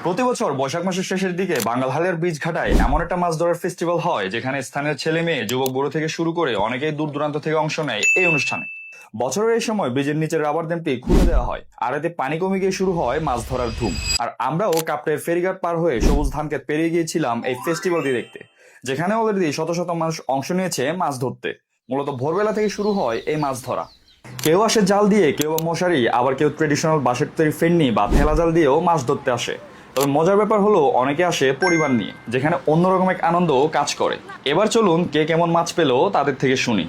প্রতি বছর বৈশাখ মাসের শেষের দিকে বাঙ্গালহালের বীজ ঘাটায় এমন একটা মাছ ধরার ফেস্টিভ্যাল হয় যেখানে স্থানীয় ছেলে মেয়ে যুবক বুড়ো থেকে শুরু করে অনেকেই দূর দূরান্ত থেকে অংশ নেয় এই অনুষ্ঠানে। বছরের এই সময় ব্রিজের নিচের রাবার ড্যামটি খুলে দেওয়া হয় আর এতে পানি কমে গিয়ে শুরু হয় মাছ ধরার ধুম। আর আমরাও কাপ্তাইয়ের ফেরিঘাট পার হয়ে সবুজ ধানক্ষেত পেরিয়ে গিয়েছিলাম এই ফেস্টিভ্যালটি দেখতে, যেখানে অলরেডি শত শত মানুষ অংশ নিয়েছে মাছ ধরতে। মূলত ভোরবেলা থেকে শুরু হয় এই মাছ ধরা। কেউ আসে জাল দিয়ে, কেউ মশারি, আবার কেউ ট্রেডিশনাল বাঁশের তৈরি ফেন্নি বা থেলা জাল দিয়েও মাছ ধরতে আসে। তবে মজার ব্যাপার হলো অনেকে আসে পরিবার নিয়ে, যেখানে অন্যরকম এক আনন্দ কাজ করে। এবার চলুন কে কেমন মাছ পেলো তাদের থেকে শুনি।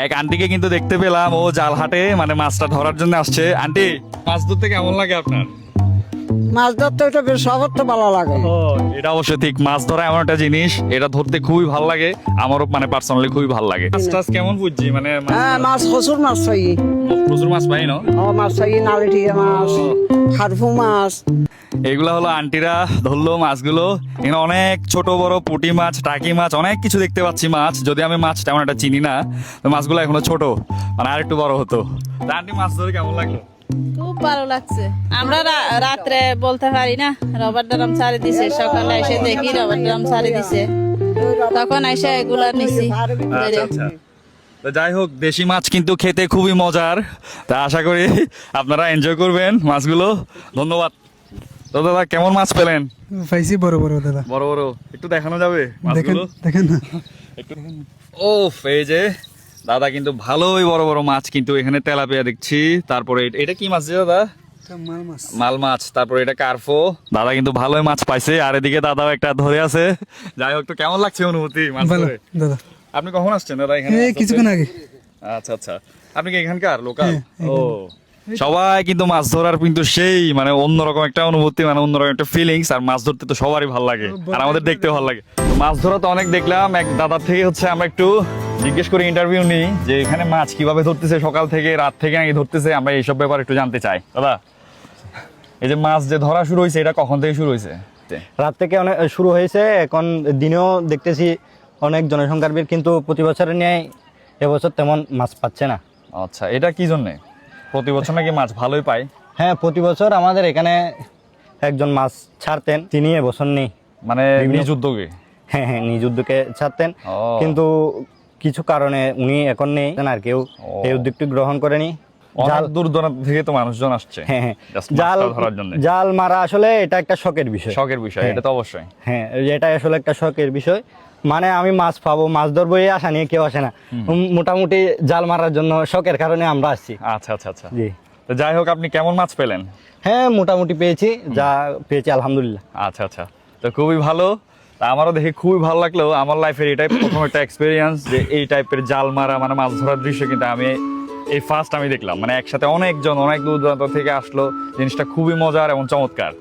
এক আন্টিকে কিন্তু দেখতে পেলাম, ও জাল হাটে মানে মাছটা ধরার জন্য আসছে। আন্টি, মাছ ধরতে কেমন লাগে আপনার? মাছ ধরতে ওটা বেশ সবার তো ভালো লাগে। এটা অবশ্যই ঠিক, মাছ ধরা এমন একটা জিনিস, এটা ধরতে খুবই ভালো লাগে। আমারও মানে পার্সোনালি খুবই ভালো লাগে। মাছ টাছ কেমন বুঝছি মানে হ্যাঁ, মাছ প্রচুর মাছ পাই। প্রচুর মাছ পাই না? মাছ পাই, নালিটিয়া মাছ, হারফু মাছ। এগুলা হলো আন্টিরা ধরলো মাছগুলো। এখানে অনেক ছোট বড় পুঁটি মাছ, টাকি মাছ, অনেক কিছু দেখতে পাচ্ছি মাছ। যদি আমি মাছ তেমন একটা চিনি না, তো মাছগুলো এখনো ছোট, মানে আর একটু বড় হতো। তা আন্টি, মাছ ধরে কেমন লাগলো? খুব ভালো লাগছে। আমরা রাত্রে বলতে পারি না, রবার ড্রাম ছাড়ি দিছে, সকালে এসে দেখি রবার ড্রাম ছাড়ি দিছে, তখন এসে এগুলা নিছি। আচ্ছা আচ্ছা। তো যাই হোক, দেশি মাছ কিন্তু খেতে খুবই মজার। তা আশা করি আপনারা এনজয় করবেন মাছগুলো। ধন্যবাদ। তো দাদা, কেমন মাছ পেলেন? পাইছি বড় বড় দাদা। বড় বড় একটু দেখানো যাবে দেখেন মাছগুলো? দেখেন না। একটু। ওফ, এই যে দাদা কিন্তু ভালোই বড় বড় মাছ কিন্তু এখানে তেলাপিয়া দেখছি। তারপরে এটা কি মাছ দাদা? মাল মাছ। মাল মাছ। তারপরে এটা কার্ফো। দাদা কিন্তু ভালোই মাছ পাইছে, আর এদিকে দাদাও একটা ধরে আছে। যাই হোক, তো কেমন লাগছে অনুভূতি মাছ ভালো ধরে? দাদা। আপনি কখন আসছেন দাদা এখানে? এই কিছুক্ষণ আগে। আচ্ছা আচ্ছা। আপনি কি এখানকার লোকাল? ও, সবাই কিন্তু মাছ ধরার কিন্তু সেই মানে অন্যরকম একটা অনুভূতি, মানে অন্যরকম একটা ফিলিংস। আর মাছ ধরতে তো সবারই ভালো লাগে, আর আমাদের দেখতে ভালো লাগে। মাছ ধরা তো অনেক দেখলাম। এক দাদার থেকে হচ্ছে আমরা একটু জিজ্ঞেস করে ইন্টারভিউ নিই যে এখানে মাছ কিভাবে ধরতেছে, সকাল থেকে রাত থেকে নাকি ধরতেছে, আমরা এইসব ব্যাপার একটু জানতে চাই। দাদা, এই যে মাছ যে ধরা শুরু হয়েছে, এটা কখন থেকে শুরু হয়েছে? রাত থেকে অনেক শুরু হয়েছে, এখন দিনেও দেখতেছি অনেক জনসংখ্যার ভিড়, কিন্তু প্রতি বছরের ন্যায় এবছর তেমন মাছ পাচ্ছে না। আচ্ছা, এটা কি জন্যে? প্রতি বছর নাকি মাছ ভালোই পায়? হ্যাঁ, প্রতি বছর আমাদের এখানে একজন মাছ ছাড়তেন, তিনি এবছর নেই। মানে নিজ উদ্যোগে? হ্যাঁ হ্যাঁ, নিজ উদ্যোগে ছাড়তেন, ও। কিন্তু কিছু কারণে উনি এখন নেই, আর কেউ এই উদ্যোগটি গ্রহণ করেনি। জাল দূর দূরান্ত থেকে তো মানুষজন আসছে হ্যাঁ হ্যাঁ, just জাল মাছটা ধরার জন্য। জাল মারা আসলে এটা একটা শখের বিষয়। শখের বিষয়, হ্যাঁ। এটা তো অবশ্যই। হ্যাঁ, এটা আসলে একটা শখের বিষয়। মানে আমি মাছ পাবো, মাছ ধরবো, এই আশা নিয়ে কেউ আসে না। মোটামুটি জাল মারার জন্য শখের কারণে আমরা আসছি। আচ্ছা আচ্ছা আচ্ছা। জি। তো যাই হোক, আপনি কেমন মাছ পেলেন? হ্যাঁ, মোটামুটি পেয়েছি, যা পেয়েছি আলহামদুলিল্লাহ। আচ্ছা আচ্ছা, তো খুবই ভালো। তা আমারও দেখে খুবই ভালো লাগলো। আমার লাইফের এটাই প্রথম একটা এক্সপিরিয়েন্স যে এই টাইপের জাল মারা মানে মাছ ধরার দৃশ্য কিন্তু আমি এই ফার্স্ট আমি দেখলাম। মানে একসাথে অনেকজন অনেক দূর দূরান্ত থেকে আসলো, জিনিসটা খুবই মজার এবং চমৎকার।